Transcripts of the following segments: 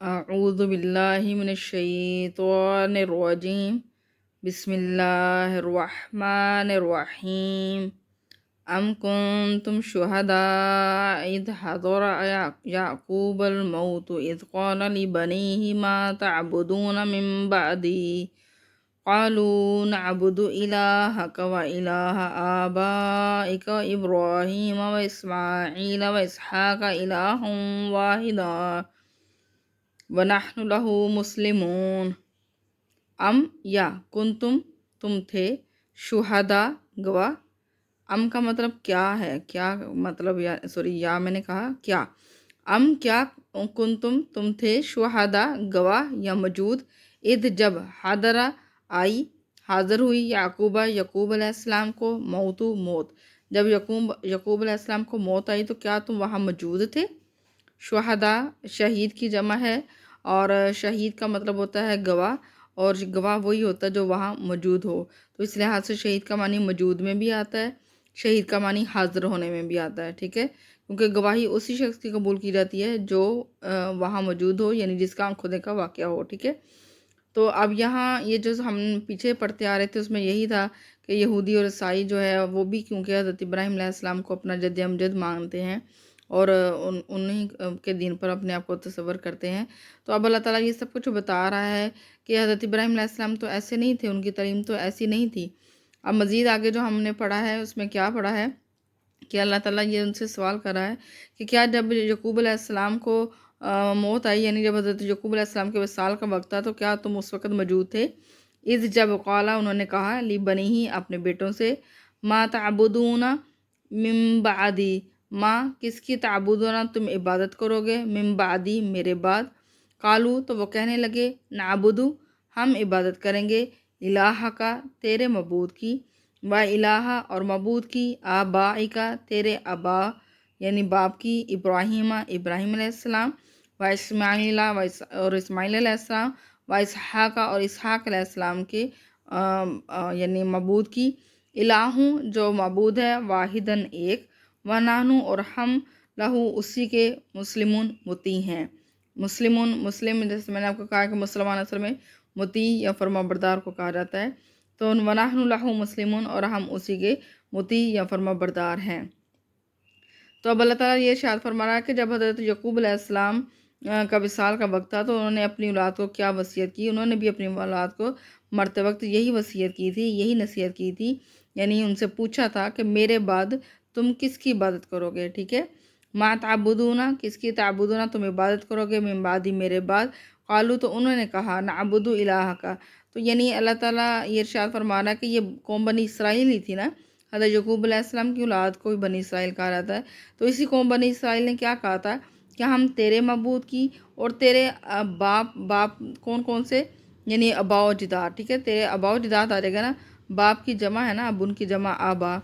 أعوذ بالله من الشيطان الرجيم. بسم الله الرحمن الرحيم. أم كنتم شهداء إذ حضر يعقوب الموت إذ قال لبنيه ما تعبدون من بعدي قالوا نعبد إلهك وإله آبائك إبراهيم وإسماعيل وإسحاق إله واحدا ونحن له مسلمون. یا تم تھے شہدا گواہ. ام کا مطلب کیا ہے، کیا مطلب یا میں نے کہا کیا. کیا تم تھے شہدا گواہ یا موجود، اذ جب حاضرہ آئی حاضر ہوئی یعقوب علیہ السلام کو موت. جب یعقوب علیہ السلام کو موت آئی تو کیا تم وہاں موجود تھے؟ شہدا شہید کی جمع ہے، اور شہید کا مطلب ہوتا ہے گواہ، اور گواہ وہی ہوتا ہے جو وہاں موجود ہو. تو اس لحاظ سے شہید کا معنی موجود میں بھی آتا ہے، شہید کا معنی حاضر ہونے میں بھی آتا ہے. ٹھیک ہے، کیونکہ گواہی اسی شخص کی قبول کی جاتی ہے جو وہاں موجود ہو، یعنی جس کا آنکھوں دیکھا واقعہ ہو. ٹھیک ہے، تو اب یہاں یہ جو ہم پیچھے پڑھتے آ رہے تھے اس میں یہی تھا کہ یہودی اور عیسائی جو ہے وہ بھی کیونکہ حضرت ابراہیم علیہ السلام کو اپنا جد امجد مانتے ہیں اور انہی کے دین پر اپنے آپ کو تصور کرتے ہیں. تو اب اللہ تعالیٰ یہ سب کچھ بتا رہا ہے کہ حضرت ابراہیم علیہ السلام تو ایسے نہیں تھے، ان کی تعلیم تو ایسی نہیں تھی. اب مزید آگے جو ہم نے پڑھا ہے اس میں کیا پڑھا ہے کہ اللہ تعالیٰ یہ ان سے سوال کر رہا ہے کہ کیا جب یعقوب علیہ السلام کو موت آئی، یعنی جب حضرت یعقوب علیہ السلام کے وصال کا وقت تھا، تو کیا تم اس وقت موجود تھے؟ اذ جب قالا انہوں نے کہا لی بنی ہی اپنے بیٹوں سے ما تعبدون من بعدی، ماں کس کی تعبدون تم عبادت کرو گے، من بعدی میرے بعد. قالو تو وہ کہنے لگے نعبدو ہم عبادت کریں گے، الہ کا تیرے معبود کی، و الہ اور معبود کی، آبائی کا تیرے آبا یعنی باپ کی، ابراہیم علیہ السلام، و اسماعیل اور اسماعیل علیہ السلام، و اسحاق اور اسحاق علیہ السلام کے یعنی معبود کی، الہ جو معبود ہے، واحدن ایک، ونحن اور ہم لہو اسی کے مسلمون مطیع ہیں. مسلم جیسے میں نے آپ کو کہا کہ مسلمان اصل میں مطیع یا فرما بردار کو کہا جاتا ہے. تو ونحن لہو مسلمون اور ہم اسی کے مطیع یا فرما بردار ہیں. تو اب اللہ تعالیٰ یہ ارشاد فرما رہا ہے کہ جب حضرت یعقوب علیہ السلام کا وصال کا وقت تھا تو انہوں نے اپنی اولاد کو کیا وصیت کی؟ انہوں نے بھی اپنی اولاد کو مرتے وقت یہی وصیت کی تھی، یہی نصیحت کی تھی، یعنی ان سے پوچھا تھا کہ میرے بعد تم کس کی عبادت کرو گے. ٹھیک ہے، ما تعبدون کس کی تعبدون تم عبادت کرو گے، من بعدی میرے بعد. قالو تو انہوں نے کہا نعبد الہ کا. تو یعنی اللہ تعالیٰ یہ ارشاد فرما رہا ہے کہ یہ قوم بنی اسرائیل ہی تھی نا، حضرت یعقوب علیہ السلام کی اولاد کو بھی بنی اسرائیل کہا جاتا ہے. تو اسی قوم بنی اسرائیل نے کیا کہا تھا کہ ہم تیرے معبود کی اور تیرے باپ کون سے، یعنی ابا و جداد. ٹھیک ہے، تیرے ابا و جداد آ جائے گا نا، باپ کی جمع ہے نا، اب ان کی جمع آبا،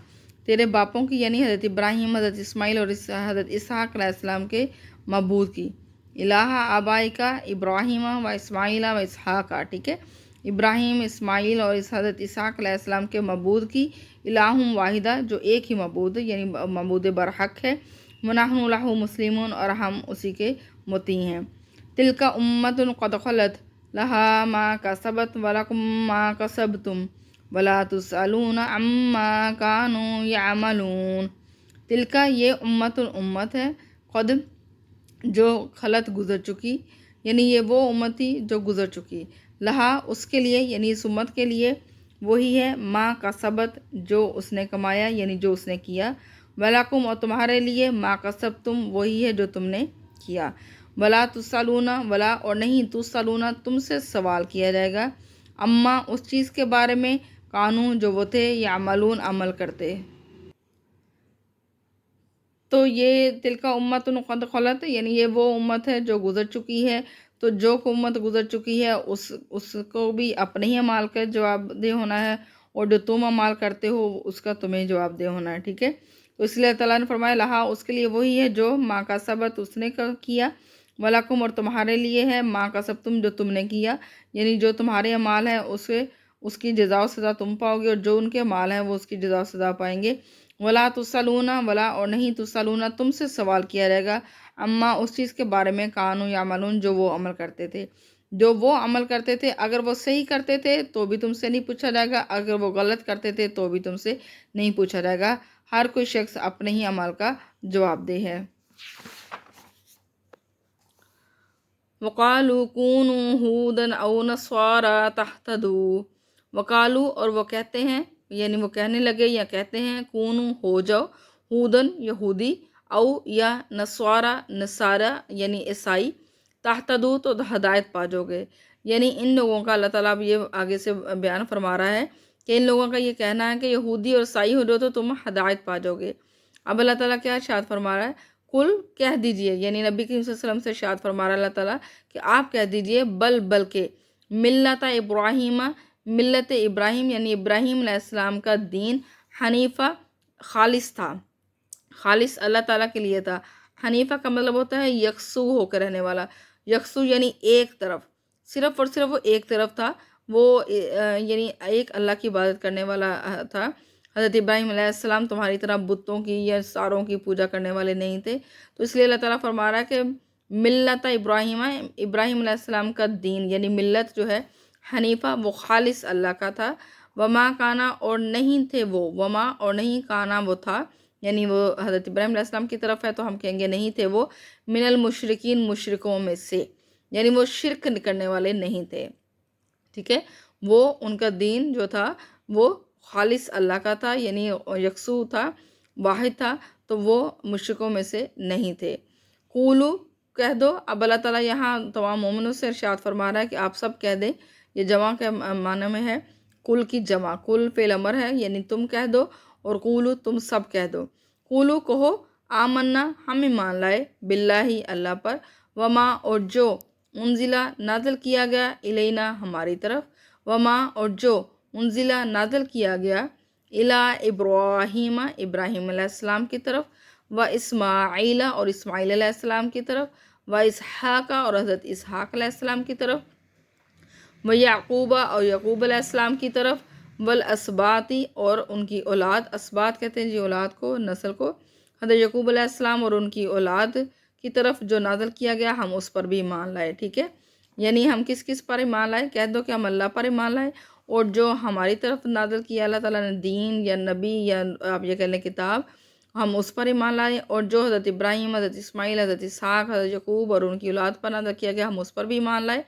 تیرے باپوں کی یعنی حضرت ابراہیم، حضرت اسماعیل اور حضرت اسحاق علیہ السلام کے معبود کی. الہ آبائی کا ابراہیم و اسماعیل و اسحاق. ٹھیک ہے، ابراہیم، اسماعیل اور حضرت اسحاق علیہ السلام کے معبود کی، الہ واحدہ جو ایک ہی معبود یعنی معبود برحق ہے، ونحن لہ مسلمون اور ہم اسی کے مطیع ہیں. تلک امت قد خلت لہا ما کسبت ولکم ما کسبتم ولا تسألون عما کانوا یعملون. تلکا یہ امت ہے، خود جو خلط گزر چکی، یعنی یہ وہ امت تھی جو گزر چکی، لہا اس کے لیے یعنی اس امت کے لیے وہی ہے، ما کسبت جو اس نے کمایا یعنی جو اس نے کیا، ولاکم اور تمہارے لیے ما کسبتم وہی ہے جو تم نے کیا، ولا تسألون ولا اور نہیں تسألون تم سے سوال کیا جائے گا، اما اس چیز کے بارے میں، کانو جو وہ تھے، یعملون عمل کرتے. تو یہ تلکا امت قد خلت یعنی یہ وہ امت ہے جو گزر چکی ہے. تو جو امت گزر چکی ہے اس کو بھی اپنے ہی اعمال کا جواب دہ ہونا ہے، اور جو تم اعمال کرتے ہو اس کا تمہیں جواب دہ ہونا ہے. ٹھیک ہے، تو اس لیے تعالیٰ نے فرمایا لہا اس کے لیے وہی ہے جو ما کا سبت اس نے کیا، ولاکم اور تمہارے لیے ہے ما کا سب تم جو تم نے کیا، یعنی جو تمہارے اعمال ہیں اس کی جزا و سزا تم پاؤ گے، اور جو ان کے اعمال ہیں وہ اس کی جزا و سزا پائیں گے. ولا تسألون ولا اور نہیں تسألون تم سے سوال کیا جائے گا، اما اس چیز کے بارے میں کانو یعملون جو وہ عمل کرتے تھے، جو وہ عمل کرتے تھے اگر وہ صحیح کرتے تھے تو بھی تم سے نہیں پوچھا جائے گا، اگر وہ غلط کرتے تھے تو بھی تم سے نہیں پوچھا جائے گا، ہر کوئی شخص اپنے ہی عمل کا جواب دہ ہے۔ وقالوا كونوا هودا او نصارى تهتدوا، وقالوا اور وہ کہتے ہیں، یعنی وہ کہنے لگے یا کہتے ہیں، کونو ہو جاؤ، ہودن یہودی، او یا نصارا نصارہ یعنی عیسائی، تہتدو تو ہدایت پا جاؤ گے۔ یعنی ان لوگوں کا اللہ تعالیٰ اب یہ آگے سے بیان فرما رہا ہے کہ ان لوگوں کا یہ کہنا ہے کہ یہودی اور عیسائی ہو جاؤ تو تم ہدایت پا جاؤ گے۔ اب اللہ تعالیٰ کیا ارشاد فرما رہا ہے، کل کہہ دیجئے، یعنی نبی کریم صلی اللہ علیہ وسلم سے ارشاد فرما رہا ہے اللہ تعالیٰ کہ آپ کہہ دیجئے، بلکہ ملت ابراہیم، ملت ابراہیم یعنی ابراہیم علیہ السلام کا دین حنیفہ خالص تھا، خالص اللہ تعالیٰ کے لیے تھا۔ حنیفہ کا مطلب ہوتا ہے یکسو ہو کر رہنے والا، یکسو یعنی ایک طرف، صرف اور صرف وہ ایک طرف تھا، وہ یعنی ایک اللہ کی عبادت کرنے والا تھا۔ حضرت ابراہیم علیہ السلام تمہاری طرح بتوں کی یا ساروں کی پوجا کرنے والے نہیں تھے، تو اس لیے اللہ تعالیٰ فرما رہا ہے کہ ملت ابراہیم، ابراہیم علیہ السلام کا دین یعنی ملت جو ہے حنیفہ وہ خالص اللہ کا تھا، وما کانا اور نہیں تھے وہ، وما اور نہیں کانا وہ تھا، یعنی وہ حضرت ابراہیم علیہ السلام کی طرف ہے تو ہم کہیں گے نہیں تھے وہ، من المشرکین مشرکوں میں سے، یعنی وہ شرک کرنے والے نہیں تھے، ٹھیک ہے، وہ ان کا دین جو تھا وہ خالص اللہ کا تھا، یعنی یکسو تھا، واحد تھا، تو وہ مشرکوں میں سے نہیں تھے۔ قولو کہہ دو، اب اللہ تعالیٰ یہاں تمام مومنوں سے ارشاد فرما رہا ہے کہ آپ سب کہہ دیں، یہ جمع کے معنی میں ہے، کل کی جمع، کل فعل امر ہے یعنی تم کہہ دو، اور قولو تم سب کہہ دو، قولو کہو، آمنا ہم ایمان لائے، باللہ اللہ پر، وما اور جو، انزلہ نازل کیا گیا، الینا ہماری طرف، وما اور جو انزلہ نازل کیا گیا، الی ابراہیم ابراہیم علیہ السلام کی طرف، و اسماعیل اور اسماعیل علیہ السلام کی طرف، و اسحاق اور حضرت اسحاق علیہ السلام کی طرف، و یعقوب اور یعقوب علیہ السلام کی طرف، والاسباطی اور ان کی اولاد، اسباط کہتے ہیں جی اولاد کو، نسل کو، حضرت یعقوب علیہ السلام اور ان کی اولاد کی طرف جو نازل کیا گیا ہم اس پر بھی ایمان لائے، ٹھیک ہے، یعنی ہم کس کس پر ایمان لائے، کہہ دو کہ ہم اللہ پر ایمان لائے، اور جو ہماری طرف نازل کیا اللہ تعالیٰ نے دین یا نبی یا آپ یہ کہہ لیں کتاب، ہم اس پر ایمان لائے، اور جو حضرت ابراہیم، حضرت اسماعیل، حضرت اسحاق، حضرت یعقوب اور ان کی اولاد پر نازل کیا گیا ہم اس پر بھی ایمان لائے،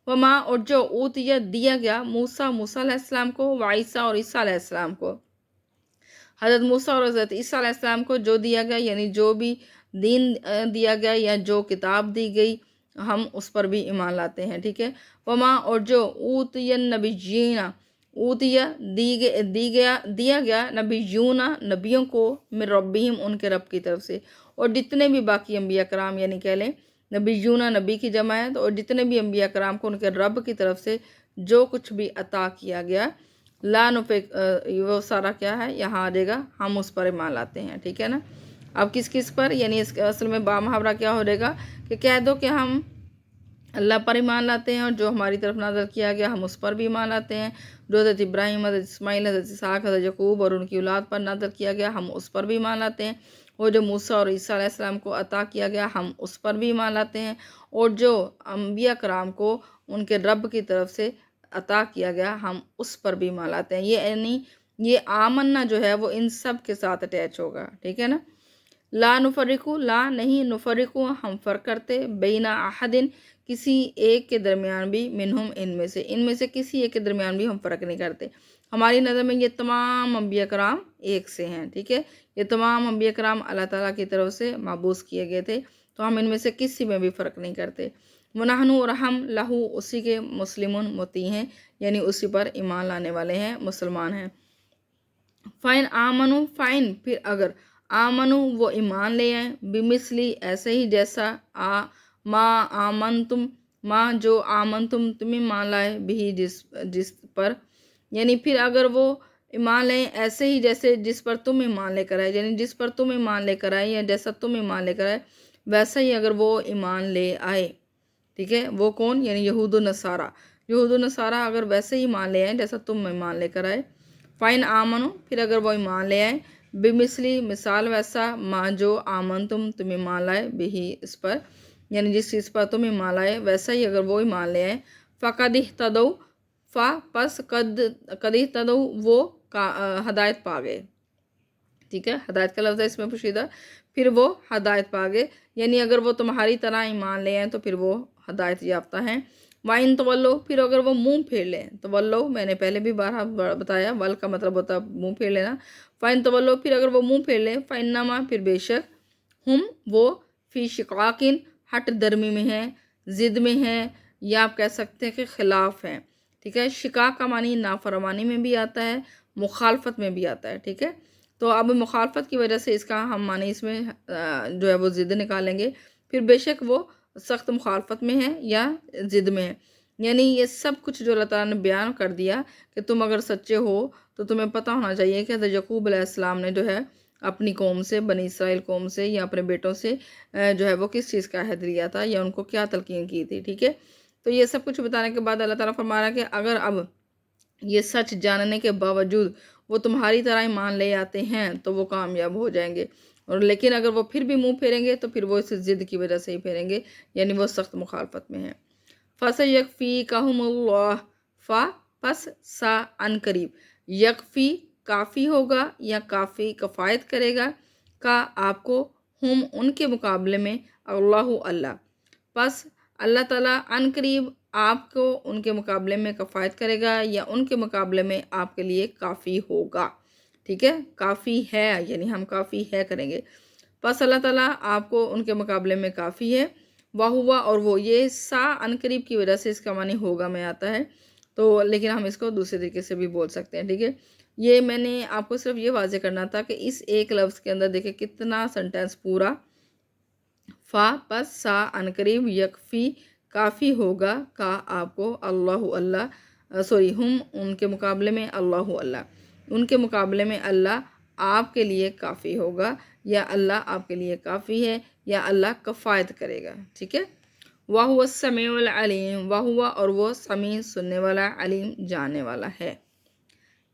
وما اور جو اوتیہ دیا گیا موسیٰ علیہ السلام کو، وعیسیٰ اور عیسیٰ علیہ السلام کو، حضرت موسیٰ اور حضرت عیسیٰ علیہ السلام کو جو دیا گیا، یعنی جو بھی دین دیا گیا یا جو کتاب دی گئی ہم اس پر بھی ایمان لاتے ہیں، ٹھیک ہے، وما اور جو اوتیہ نبیین، اوتیہ دیا گیا نبیون نبیوں کو، من ربہم ان کے رب کی طرف سے، اور جتنے بھی باقی انبیاء کرام یعنی کہہ لیں نبیون نبی کی جمع ہے، اور جتنے بھی انبیاء کرام کو ان کے رب کی طرف سے جو کچھ بھی عطا کیا گیا، لا نفق وہ سارا کیا ہے یہاں آ جائے گا، ہم اس پر ایمان لاتے ہیں، ٹھیک ہے نا۔ اب کس کس پر، یعنی اس اصل میں با محاورہ کیا ہو جائے گا کہ کہہ دو کہ ہم اللہ پر ایمان لاتے ہیں، اور جو ہماری طرف نازل کیا گیا ہم اس پر بھی ایمان لاتے ہیں، جو حضرت ابراہیم، حضرت اسماعیل، حضرت اسحاق، حضرت یعقوب اور ان کی اولاد پر نازل کیا گیا ہم اس پر بھی ایمان لاتے ہیں، اور جو موسیٰ اور عیسیٰ علیہ السلام کو عطا کیا گیا ہم اس پر بھی ایمان لاتے ہیں، اور جو انبیاء کرام کو ان کے رب کی طرف سے عطا کیا گیا ہم اس پر بھی ایمان لاتے ہیں، یہ یعنی یہ آمنا جو ہے وہ ان سب کے ساتھ اٹیچ ہوگا، ٹھیک ہے نا۔ لا نفرقو، لا نہیں، نفرقو ہم فرق کرتے، بین احدن کسی ایک کے درمیان بھی، منہم ان میں سے کسی ایک کے درمیان بھی ہم فرق نہیں کرتے، ہماری نظر میں یہ تمام انبیاء کرام ایک سے ہیں، ٹھیک ہے، یہ تمام انبیاء کرام اللہ تعالیٰ کی طرف سے مبعوث کیے گئے تھے، تو ہم ان میں سے کسی میں بھی فرق نہیں کرتے، ونحن اور ہم لہو اسی کے مسلمون مطیع ہیں، یعنی اسی پر ایمان لانے والے ہیں، مسلمان ہیں۔ فَإِنْ آمَنُوا فَإِنْ پھر اگر آمنو وہ ایمان لے آئیں، بمثلی ایسے ہی جیسا ما آمنتم ما جو آمنتم تم ایمان لائے بھی جس پر، یعنی پھر اگر وہ ایمان لیں ایسے ہی جیسے جس پر تم ایمان لے کر آئے، یعنی جس پر تم ایمان لے کر آئے یا جیسا تم ایمان لے کر آئے ویسا ہی اگر وہ ایمان لے آئے، ٹھیک ہے، وہ کون، یعنی یہود و نصارہ، یہود و نصارہ اگر ویسے ہی ایمان لے آئیں جیسا تم ایمان لے کر آئے، فائن آمنو پھر اگر وہ ایمان لے آئیں، بمثلی مثال ویسا، ما جو آمن تم ایمان لائے بھی اس پر، یعنی جس چیز پر تم ایمان لائے ویسا ہی اگر وہ ایمان لے آئے، فقد اہتدوا، پس قد اہتدوا وہ ہدایت پا گئے، ٹھیک ہے، ہدایت کا لفظ ہے اس میں پوشیدہ، پھر وہ ہدایت پا گئے، یعنی اگر وہ تمہاری طرح ایمان لے آئیں تو پھر وہ ہدایت یافتہ ہیں۔ وَإِن تولوا، پھر اگر وہ منہ پھیر لیں، تولوا میں نے پہلے بھی بارہا بتایا، ول کا مطلب ہوتا ہے منہ پھیر لینا، فَإِن تولوا پھر اگر وہ منہ پھیر لیں، فَإِنَّمَا پھر بے شک، ہم وہ، فی شقاقٍ ہٹ درمی میں ہیں، ضد میں ہیں، یا آپ کہہ سکتے ہیں کہ خلاف ہیں، ٹھیک ہے۔ شقاق کا معنی نافرمانی میں بھی آتا ہے، مخالفت میں بھی آتا ہے، ٹھیک ہے۔ تو اب مخالفت کی وجہ سے اس کا ہم معنی اس میں جو ہے وہ ضد نکالیں گے، پھر بے شک وہ سخت مخالفت میں ہے یا ضد میں ہے، یعنی یہ سب کچھ جو اللہ تعالیٰ نے بیان کر دیا کہ تم اگر سچے ہو تو تمہیں پتہ ہونا چاہیے کہ حضرت یعقوب علیہ السلام نے جو ہے اپنی قوم سے، بنی اسرائیل قوم سے یا اپنے بیٹوں سے جو ہے وہ کس چیز کا عہد لیا تھا یا ان کو کیا تلقین کی تھی، ٹھیک ہے۔ تو یہ سب کچھ بتانے کے بعد اللہ تعالیٰ فرما رہا ہے کہ اگر اب یہ سچ جاننے کے باوجود وہ تمہاری طرح ایمان لے آتے ہیں تو وہ کامیاب ہو جائیں گے، اور لیکن اگر وہ پھر بھی منہ پھیریں گے تو پھر وہ اس ضد کی وجہ سے ہی پھیریں گے، یعنی وہ سخت مخالفت میں ہیں۔ فَسَيَكْفِيكَهُمُ اللَّهُ، پس سا ان قریب، یکفی کافی ہوگا یا کافی کفایت کرے گا، کا آپ کو، ہم ان کے مقابلے میں، اللہ اللہ، پس اللہ تعالیٰ ان قریب آپ کو ان کے مقابلے میں کفایت کرے گا یا ان کے مقابلے میں آپ کے لیے کافی ہوگا، ٹھیک ہے، کافی ہے یعنی ہم کافی ہے کریں گے، پس اللہ تعالیٰ آپ کو ان کے مقابلے میں کافی ہے۔ ہوا اور وہ، یہ سا ان قریب کی وجہ سے اس کا معنی ہوگا میں آتا ہے، تو لیکن ہم اس کو دوسرے طریقے سے بھی بول سکتے ہیں، ٹھیک ہے۔ یہ میں نے آپ کو صرف یہ واضح کرنا تھا کہ اس ایک لفظ کے اندر دیکھیں کتنا سنٹینس پورا، پس سا ان قریب، یکفی کافی ہوگا، کا آپ کو، اللہ اللہ، ہم ان کے مقابلے میں، اللہ اللہ ان کے مقابلے میں، اللہ آپ کے لیے کافی ہوگا یا اللہ آپ کے لیے کافی ہے یا اللہ کفایت کرے گا، ٹھیک ہے۔ وَهُوَ السَّمِيعُ الْعَلِيمُ، وَهُوَ اور وہ، سمیع سننے والا، علیم جاننے والا ہے۔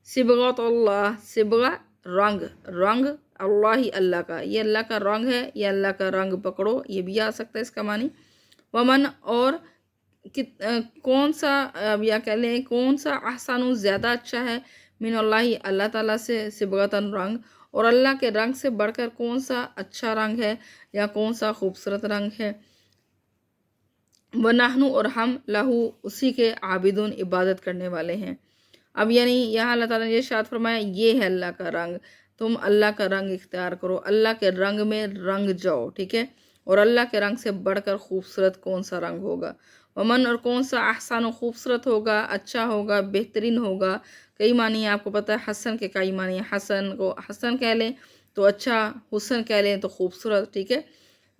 صبغۃ اللہ، صبغہ رنگ اللہ ہی اللہ کا، یہ اللہ کا رنگ ہے، یہ اللہ کا رنگ پکڑو، یہ بھی آ سکتا ہے اس کا معنی۔ ومن اور کون سا، یا کہہ لیں کون سا، احسن زیادہ اچھا ہے، من اللہ اللہ تعالیٰ سے، صبغتاً رنگ، اور اللہ کے رنگ سے بڑھ کر کون سا اچھا رنگ ہے یا کون سا خوبصورت رنگ ہے۔ وَنَحْنُ اور ہم، لہو اسی کے، عابدون عبادت کرنے والے ہیں۔ اب یعنی یہاں اللہ تعالیٰ نے یہ ارشاد فرمایا یہ ہے اللہ کا رنگ، تم اللہ کا رنگ اختیار کرو، اللہ کے رنگ میں رنگ جاؤ، ٹھیک ہے، اور اللہ کے رنگ سے بڑھ کر خوبصورت کون سا رنگ ہوگا۔ ومن اور کون سا، احسن خوبصورت ہوگا، اچھا ہوگا، بہترین ہوگا، کئی معنی ہے آپ کو پتہ ہے، حسن کے کئی معنی ہے، حسن کو حسن کہہ لیں تو اچھا، حسن کہہ لیں تو خوبصورت، ٹھیک ہے۔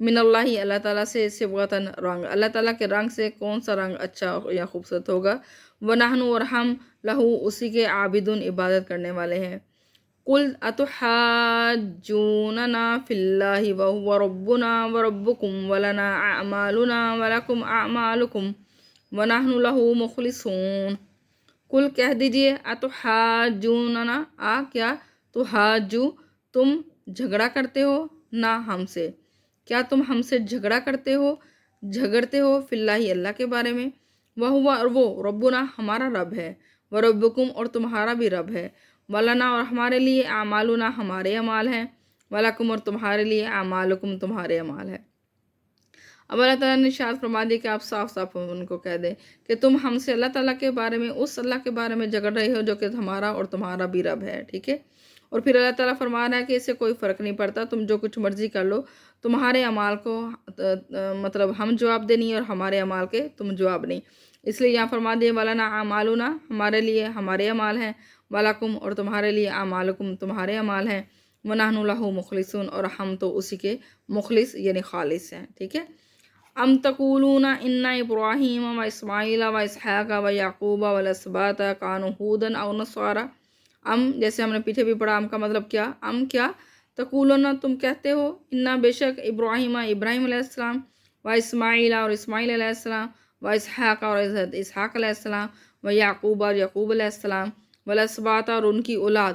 من اللہ اللہ تعالیٰ سے، صبغتاً رنگ، اللہ تعالیٰ کے رنگ سے کون سا رنگ اچھا یا خوبصورت ہوگا۔ وَنَحْنُ اور ہم، لہو اسی کے، عابدون عبادت کرنے والے ہیں۔ قُلْ أَتُحَاجُّونَنَا فِي اللَّهِ وَهُوَ رَبُّنَا وَرَبُّكُمْ وَلَنَا أَعْمَالُنَا وَلَكُمْ أَعْمَالُكُمْ وَنَحْنُ لَهُ مُخْلِصُونَ۔ قل کہہ دیجئے، اتحاجوننا، کیا تحاجو تم جھگڑا کرتے ہو، نہ ہم سے، کیا تم ہم سے جھگڑتے ہو، فی اللہ اللہ کے بارے میں، وہو اور وہ، ربنا ہمارا رب ہے، وربکم اور تمہارا بھی رب ہے، ولنا اور ہمارے لیے، اعمالنا ہمارے اعمال ہیں، ولکم اور تمہارے لیے، اعمالکم تمہارے اعمال ہے۔ اب اللہ تعالیٰ نے ارشاد فرما دی کہ آپ صاف صاف ان کو کہہ دیں کہ تم ہم سے اللہ تعالیٰ کے بارے میں، اس اللہ کے بارے میں جھگڑ رہے ہو جو کہ ہمارا اور تمہارا بھی رب ہے، ٹھیک ہے۔ اور پھر اللہ تعالیٰ فرما رہا ہے کہ اس سے کوئی فرق نہیں پڑتا، تم جو کچھ مرضی کر لو، تمہارے اعمال کو مطلب ہم جواب دے نہیں اور ہمارے اعمال کے تم جواب نہیں، اس لیے یہاں فرما دیے وَلَنَا أَعْمَالُنَا ہمارے لیے ہمارے اعمال ہیں، وَلَكُمْ اور تمہارے لیے، أَعْمَالُكُمْ تمہارے اعمال ہیں، وَنَحْنُ لَهُ مُخْلِصُونَ اور ہم تو اسی کے مخلص یعنی خالص ہیں، ٹھیک ہے۔ ام تقولون ان ابراہیم و اسماعیل و اسحاق و یعقوب و الاسباط کانوا ھودا او نصارا، ام جیسے ہم نے پیچھے بھی پڑھا، ام کا مطلب کیا، ام کیا، تقولون تم کہتے ہو، انا بے شک، ابراہیم ابراہیم علیہ السلام، و اسماعیل اور اسماعیل علیہ السلام، و اسحاق اور اسحاق علیہ السلام، و یعقوب اور یعقوب علیہ السلام، و الاسباط اور ان کی اولاد،